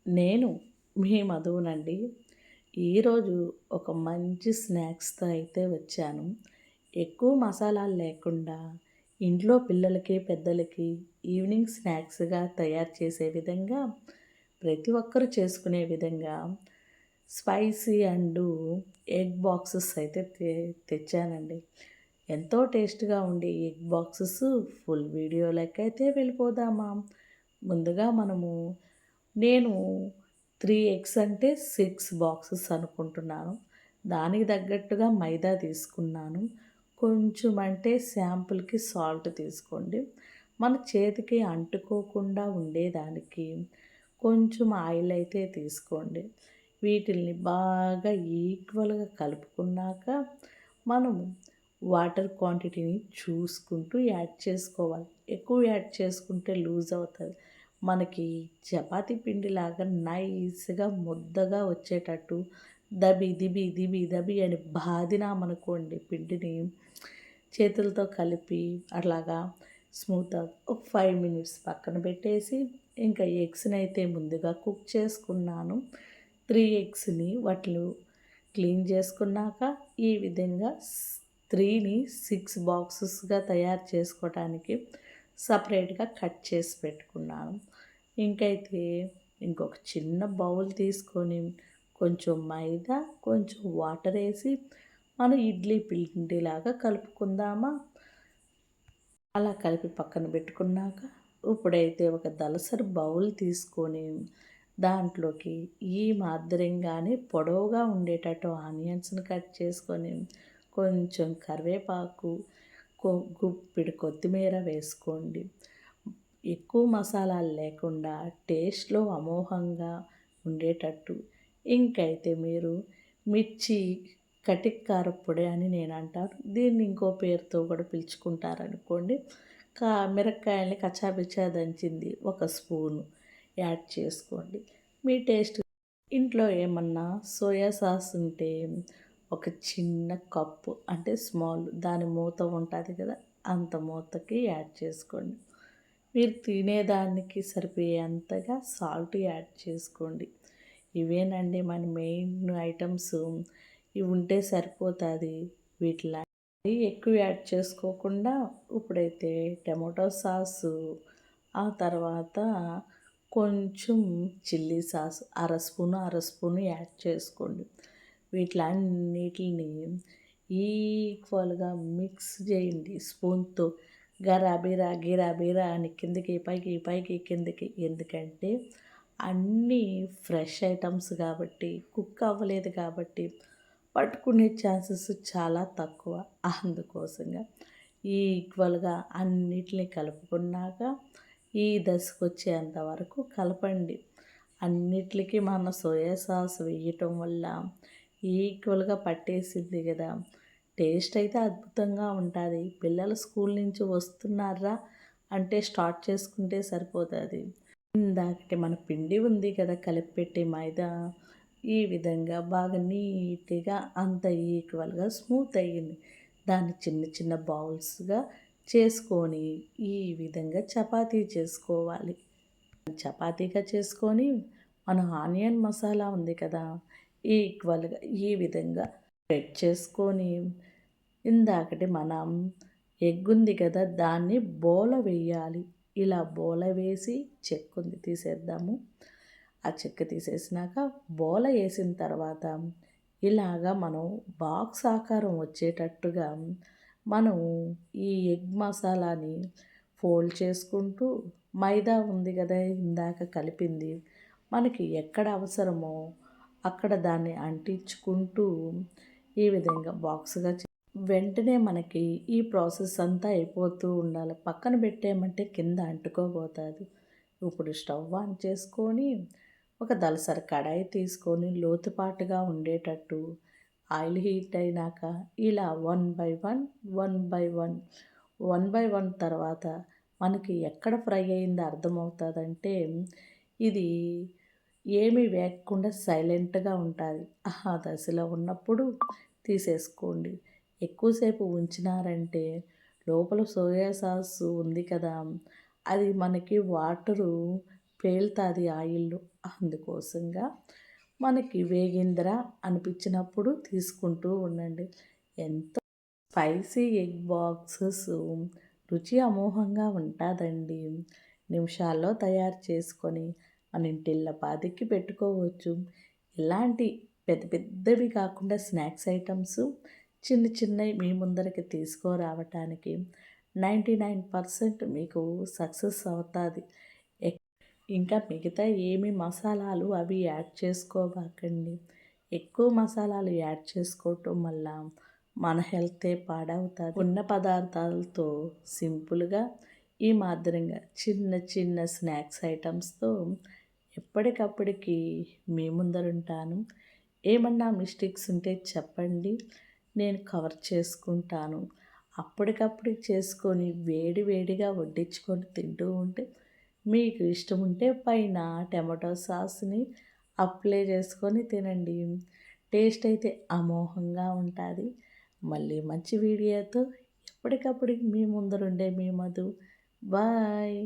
నేను మీ మధువునండి. ఈరోజు ఒక మంచి స్నాక్స్‌తో అయితే వచ్చాను. ఎక్కువ మసాలాలు లేకుండా ఇంట్లో పిల్లలకి, పెద్దలకి ఈవినింగ్ స్నాక్స్‌గా తయారు చేసే విధంగా ప్రతి ఒక్కరు చేసుకునే విధంగా స్పైసీ ఎగ్ బాక్సెస్ అయితే తెచ్చానండి. ఎంతో టేస్ట్‌గా ఉండే ఎగ్ బాక్సెస్ ఫుల్ వీడియోలకైతే వెళ్ళిపోదామా? ముందుగా నేను 3 ఎగ్స్ అంటే 6 బాక్సెస్ అనుకుంటున్నాను. దానికి తగ్గట్టుగా మైదా తీసుకున్నాను. కొంచెం అంటే శాంపుల్‌కి సాల్ట్ తీసుకోండి. మన చేతికి అంటుకోకుండా ఉండేదానికి కొంచెం ఆయిల్ అయితే తీసుకోండి. వీటిల్ని బాగా ఈక్వల్‌గా కలుపుకున్నాక మనము వాటర్ క్వాంటిటీని చూసుకుంటూ యాడ్ చేసుకోవాలి. ఎక్కువ యాడ్ చేసుకుంటే లూజ్ అవుతది. మనకి చపాతీ పిండిలాగా నైస్‌గా ముద్దగా వచ్చేటట్టు దబి, దిబి, దిబి, దబి అని బాదినామనుకోండి పిండిని చేతులతో కలిపి అట్లాగా స్మూత్‌గా ఒక 5 మినిట్స్ పక్కన పెట్టేసి, ఇంకా ఎగ్స్‌నైతే ముందుగా కుక్ చేసుకున్నాను. 3 ఎగ్స్‌ని వాటిలో క్లీన్ చేసుకున్నాక ఈ విధంగా 3ని 6 బాక్సెస్‌గా తయారు చేసుకోవటానికి సపరేట్‌గా కట్ చేసి పెట్టుకున్నాను. ఇంకైతే ఇంకొక చిన్న బౌల్ తీసుకొని కొంచెం మైదా, కొంచెం వాటర్ ఏసి మనం ఇడ్లీ పిండిలాగా కలుపుకుందామా? అలా కలిపి పక్కన పెట్టుకున్నాక ఇప్పుడైతే ఒక దలసరి బౌల్ తీసుకొని దాంట్లోకి ఈ మాదిరిగానే పొడవుగా ఉండేటట్టు ఆనియన్స్‌ని కట్ చేసుకొని కొంచెం కరివేపాకు, గుప్పెడు కొత్తిమీర వేసుకోండి. ఎక్కువ మసాలాలు లేకుండా టేస్ట్‌లో అమోఘంగా ఉండేటట్టు ఇంకైతే మీరు మిర్చి కటిక్ కారప్పొడి అని నేనంటాను. దీన్ని ఇంకో పేరుతో కూడా పిలుచుకుంటారనుకోండి. మిరపకాయల్ని కచ్చాపిచ్చా దంచింది ఒక స్పూను యాడ్ చేసుకోండి. మీ టేస్ట్ ఇంట్లో ఏమన్నా సోయా సాస్ ఉంటే ఒక చిన్న కప్పు అంటే స్మాల్ దాని మూత ఉంటుంది కదా! అంత మూతకి యాడ్ చేసుకోండి. మీరు తినేదానికి సరిపోయేంతగా సాల్ట్ యాడ్ చేసుకోండి. ఇవేనండి మన మెయిన్ ఐటమ్స్. ఇవి ఉంటే సరిపోతుంది. వీటిలో ఎక్కువ యాడ్ చేసుకోకుండా ఇప్పుడైతే టమాటో సాసు, ఆ తర్వాత కొంచెం చిల్లీ సాస్ అర స్పూను యాడ్ చేసుకోండి. వీటిలన్నిటిని ఈక్వల్‌గా మిక్స్ చేయండి స్పూన్‌తో. గరాబిరా గిరాబిరా అని కిందకి పైకి పైకి కిందకి. ఎందుకంటే అన్నీ ఫ్రెష్ ఐటమ్స్ కాబట్టి కుక్ అవ్వలేదు కాబట్టి పట్టుకునే ఛాన్సెస్ చాలా తక్కువ. అందుకోసంగా ఈక్వల్‌గా అన్నిటిని కలుపుకున్నాక ఈ దశకొచ్చేంత వరకు కలపండి. అన్నిట్లికి మన సోయా సాస్ వేయటం వల్ల ఈక్వల్‌గా పట్టేసిద్ది కదా! టేస్ట్ అయితే అద్భుతంగా ఉంటుంది. పిల్లలు స్కూల్ నుంచి వస్తున్నారా అంటే స్టార్ట్ చేసుకుంటే సరిపోతుంది. ఇందాకటి మన పిండి ఉంది కదా కలిపిపెట్టి మైదా, ఈ విధంగా బాగా నీట్‌గా అంత ఈక్వల్‌గా స్మూత్ అయ్యింది. దాన్ని చిన్న చిన్న బౌల్స్‌గా చేసుకొని ఈ విధంగా చపాతీ చేసుకోవాలి. చపాతీగా చేసుకొని మన ఆనియన్ మసాలా ఉంది కదా! ఈక్వల్‌గా ఈ విధంగా స్ప్రెడ్ చేసుకొని ఇందాకటి మనం ఎగ్ ఉంది కదా! దాన్ని బోల వేయాలి. ఇలా బోల వేసి చెక్కుంది తీసేద్దాము. ఆ చెక్క తీసేసినాక బోల వేసిన తర్వాత ఇలాగా మనం బాక్స్ ఆకారం వచ్చేటట్టుగా మనం ఈ ఎగ్ మసాలాని ఫోల్డ్ చేసుకుంటూ మైదా ఉంది కదా ఇందాక కలిపింది మనకి ఎక్కడ అవసరమో అక్కడ దాన్ని అంటించుకుంటూ ఈ విధంగా బాక్స్గా వెంటనే మనకి ఈ ప్రాసెస్ అంతా అయిపోతూ ఉండాలి. పక్కన పెట్టామంటే కింద అంటుకోబోతుంది. ఇప్పుడు స్టవ్ ఆన్ చేసుకొని ఒక దలసరి కడాయి తీసుకొని లోతుపాటుగా ఉండేటట్టు ఆయిల్ హీట్ అయినాక ఇలా వన్ బై వన్ తర్వాత మనకి ఎక్కడ ఫ్రై అయిందో అర్థమవుతుందంటే ఇది ఏమీ వేగకుండా సైలెంట్గా ఉంటుంది. ఆ దశలో ఉన్నప్పుడు తీసేసుకోండి. ఎక్కువసేపు ఉంచినారంటే లోపల సోయా సాస్ ఉంది కదా! అది మనకి వాటరు పేలుతుంది ఆయిల్లో. అందుకోసంగా మనకి వేగిందిరా అనిపించినప్పుడు తీసుకుంటూ ఉండండి. ఎంతో స్పైసీ ఎగ్ బాక్సెస్ రుచి అమోఘంగా ఉంటుందండి. నిమిషాల్లో తయారు చేసుకొని మన ఇంటిల్లపాదికి పెట్టుకోవచ్చు. ఇలాంటి పెద్ద పెద్దవి కాకుండా స్నాక్స్ ఐటమ్స్ చిన్న చిన్నవి మీ ముందరికి తీసుకురావటానికి 99% మీకు సక్సెస్ అవుతుంది. ఇంకా మిగతా ఏమి మసాలాలు అవి యాడ్ చేసుకోబాకండి. ఎక్కువ మసాలాలు యాడ్ చేసుకోవటం వల్ల మన హెల్తే పాడవుతుంది. ఉన్న పదార్థాలతో సింపుల్గా ఈ మాదిరిగా చిన్న చిన్న స్నాక్స్ ఐటమ్స్తో ఎప్పటికప్పటికి మీ ముందరుంటాను. ఏమన్నా మిస్టేక్స్ ఉంటే చెప్పండి, నేను కవర్ చేసుకుంటాను. అప్పటికప్పుడు చేసుకొని వేడి వేడిగా వడ్డించుకొని తింటూ ఉంటే మీకు ఇష్టం ఉంటే పైన టమాటో సాస్ని అప్లై చేసుకొని తినండి. టేస్ట్ అయితే అమోఘంగా ఉంటుంది. మళ్ళీ మంచి వీడియోతో ఎప్పటికప్పుడు మీ ముందరుండే మీ మధు. బాయ్.